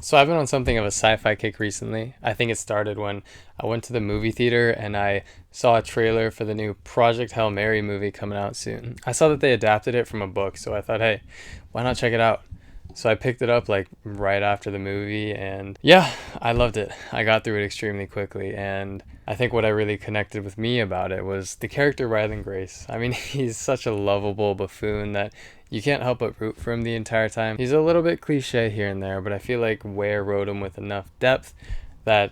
So I've been on something of a sci-fi kick recently. I think it started when I went to the movie theater and I saw a trailer for the new Project Hail Mary movie coming out soon. I saw that they adapted it from a book, so I thought, hey, why not check it out? So I picked it up like right after the movie, and yeah, I loved it. I got through it extremely quickly, and I think what I really connected with me about it was the character Ryland Grace. I mean, he's such a lovable buffoon that you can't help but root for him the entire time. He's a little bit cliche here and there, but I feel like Ware wrote him with enough depth that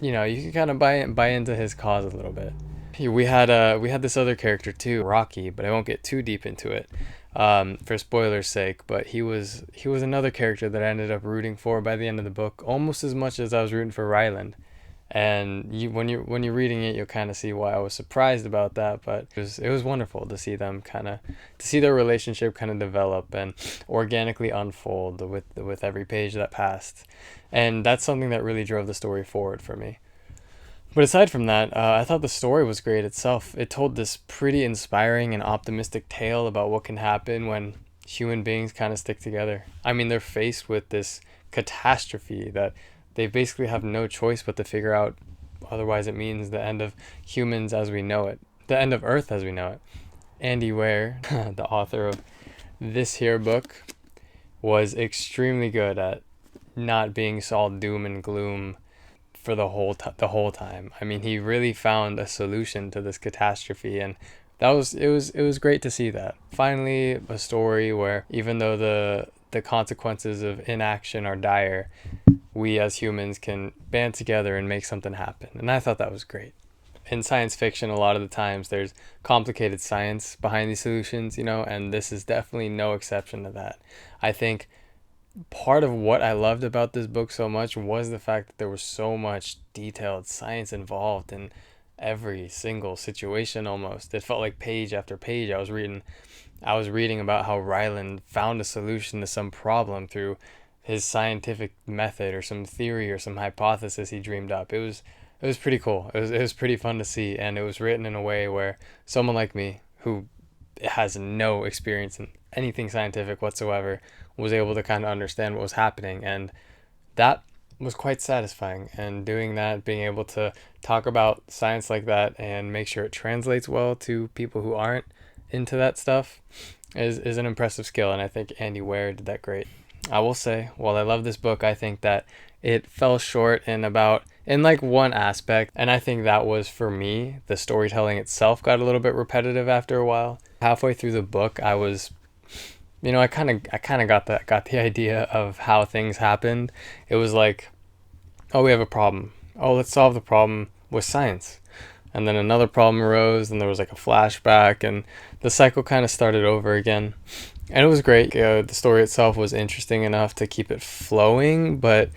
you can kind of buy into his cause a little bit. We had this other character too, Rocky, but I won't get too deep into it for spoilers' sake. But he was another character that I ended up rooting for by the end of the book, almost as much as I was rooting for Ryland. And when you're reading it, you'll kind of see why I was surprised about that. But it was wonderful to see them to see their relationship kind of develop and organically unfold with every page that passed, and that's something that really drove the story forward for me. But aside from that, I thought the story was great itself. It told this pretty inspiring and optimistic tale about what can happen when human beings kind of stick together. I mean, they're faced with this catastrophe that they basically have no choice but to figure out. Otherwise, it means the end of humans as we know it, the end of Earth as we know it. Andy Weir, the author of this here book, was extremely good at not being all doom and gloom for the whole time. I mean, he really found a solution to this catastrophe, and it was great to see that. Finally, a story where even though the consequences of inaction are dire, we as humans can band together and make something happen. And I thought that was great. In science fiction, a lot of the times there's complicated science behind these solutions, and this is definitely no exception to that. I think part of what I loved about this book so much was the fact that there was so much detailed science involved in every single situation almost. It felt like page after page I was reading about how Ryland found a solution to some problem through his scientific method or some theory or some hypothesis he dreamed up. It was pretty cool. It was pretty fun to see, and it was written in a way where someone like me who has no experience in anything scientific whatsoever was able to kind of understand what was happening, and that was quite satisfying. And doing that, being able to talk about science like that and make sure it translates well to people who aren't into that stuff is an impressive skill, and I think Andy Weir did that great. I will say, while I love this book, I think that it fell short in like one aspect, and I think that was for me, the storytelling itself got a little bit repetitive after a while. Halfway through the book, I was I kind of got the idea of how things happened. It was like, oh, we have a problem. Oh, let's solve the problem with science. And then another problem arose, and there was like a flashback, and the cycle kind of started over again. And it was great. The story itself was interesting enough to keep it flowing, but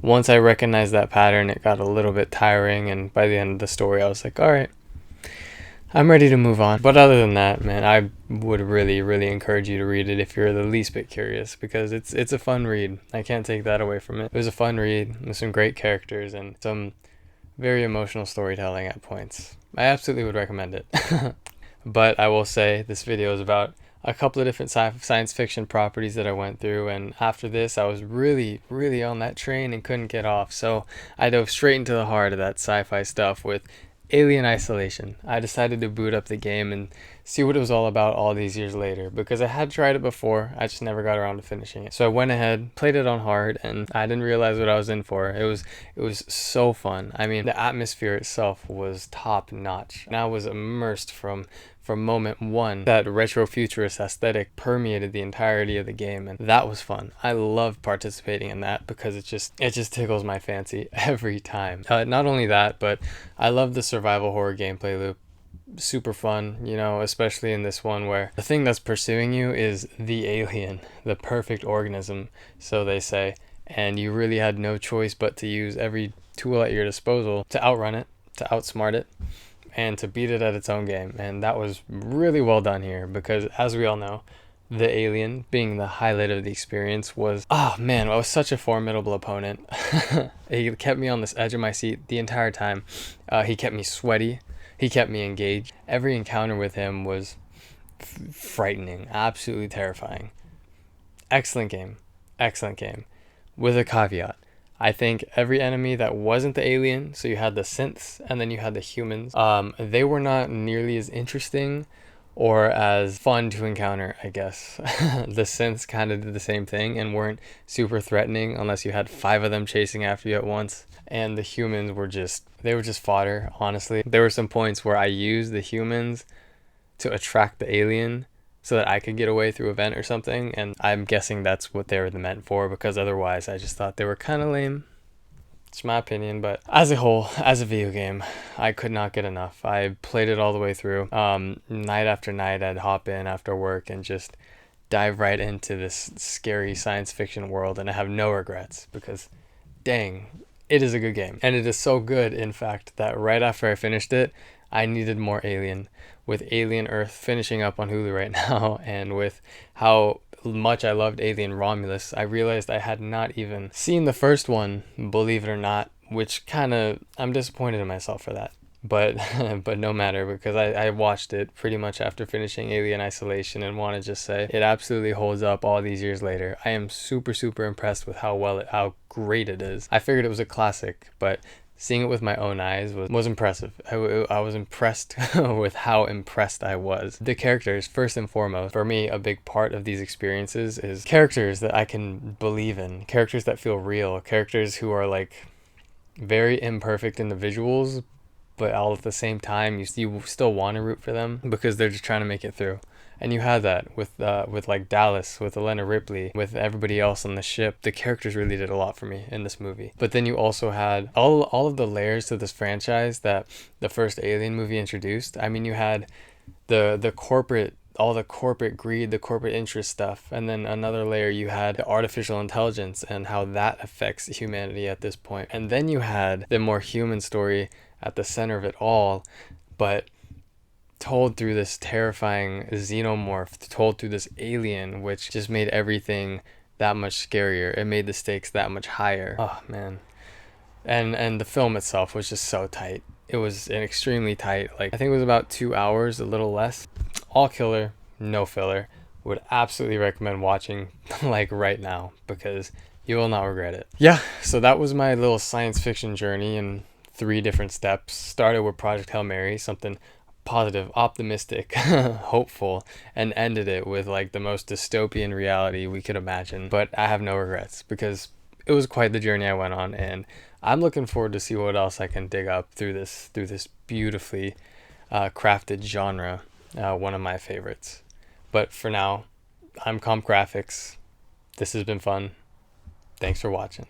once I recognized that pattern, it got a little bit tiring. And by the end of the story, I was like, all right, I'm ready to move on. But other than that, man, I would really, really encourage you to read it if you're the least bit curious, because it's a fun read. I can't take that away from it. It was a fun read with some great characters and some very emotional storytelling at points. I absolutely would recommend it. But I will say this video is about a couple of different science fiction properties that I went through, and after this I was really, really on that train and couldn't get off. So I dove straight into the heart of that sci-fi stuff with Alien Isolation. I decided to boot up the game and see what it was all about all these years later, because I had tried it before, I just never got around to finishing it. So I went ahead, played it on hard, and I didn't realize what I was in for. It was so fun. I mean, the atmosphere itself was top notch, and I was immersed from moment one. That retro futurist aesthetic permeated the entirety of the game, and that was fun. I love participating in that because it just tickles my fancy every time. Not only that, but I love the survival horror gameplay loop. Super fun, especially in this one where the thing that's pursuing you is the alien, the perfect organism, so they say, and you really had no choice but to use every tool at your disposal to outrun it, to outsmart it, and to beat it at its own game. And that was really well done here, because as we all know, the alien being the highlight of the experience was, oh man, I was such a formidable opponent. He kept me on this edge of my seat the entire time. He kept me sweaty. He kept me engaged. Every encounter with him was frightening, absolutely terrifying. Excellent game. Excellent game. with a caveat. I think every enemy that wasn't the alien, so you had the synths and then you had the humans, they were not nearly as interesting or as fun to encounter, I guess. The synths kind of did the same thing and weren't super threatening unless you had 5 of them chasing after you at once. And the humans were just, they were just fodder, honestly. There were some points where I used the humans to attract the alien so that I could get away through a vent or something, and I'm guessing that's what they were meant for, because otherwise I just thought they were kind of lame. It's my opinion, but as a whole, as a video game, I could not get enough. I played it all the way through. Night after night, I'd hop in after work and just dive right into this scary science fiction world, and I have no regrets because, dang, it is a good game. And it is so good, in fact, that right after I finished it, I needed more Alien. With Alien Earth finishing up on Hulu right now, and with how much I loved Alien Romulus, I realized I had not even seen the first one, believe it or not, which kind of, I'm disappointed in myself for that. But but no matter, because I watched it pretty much after finishing Alien Isolation and want to just say it absolutely holds up all these years later. I am super impressed with how great it is. I figured it was a classic, but seeing it with my own eyes was impressive. I was impressed with how impressed I was. The characters, first and foremost, for me, a big part of these experiences is characters that I can believe in, characters that feel real, characters who are like very imperfect individuals, but all at the same time, you still want to root for them because they're just trying to make it through. And you had that with like Dallas, with Elena Ripley, with everybody else on the ship. The characters really did a lot for me in this movie. But then you also had all of the layers to this franchise that the first Alien movie introduced. I mean, you had the corporate, all the corporate greed, the corporate interest stuff, and then another layer you had the artificial intelligence and how that affects humanity at this point. And then you had the more human story at the center of it all, but told through this terrifying xenomorph, told through this alien, which just made everything that much scarier. It made the stakes that much higher. Oh man. And the film itself was just so tight. It was an extremely tight, like I think it was about 2 hours, a little less. All killer, no filler. Would absolutely recommend watching like right now because you will not regret it. Yeah, so that was my little science fiction journey in 3 different steps. Started with Project Hail Mary, something positive, optimistic, hopeful, and ended it with like the most dystopian reality we could imagine. But I have no regrets because it was quite the journey I went on, and I'm looking forward to see what else I can dig up through this beautifully crafted genre, one of my favorites. But for now, I'm Comp Graphics. This has been fun. Thanks for watching.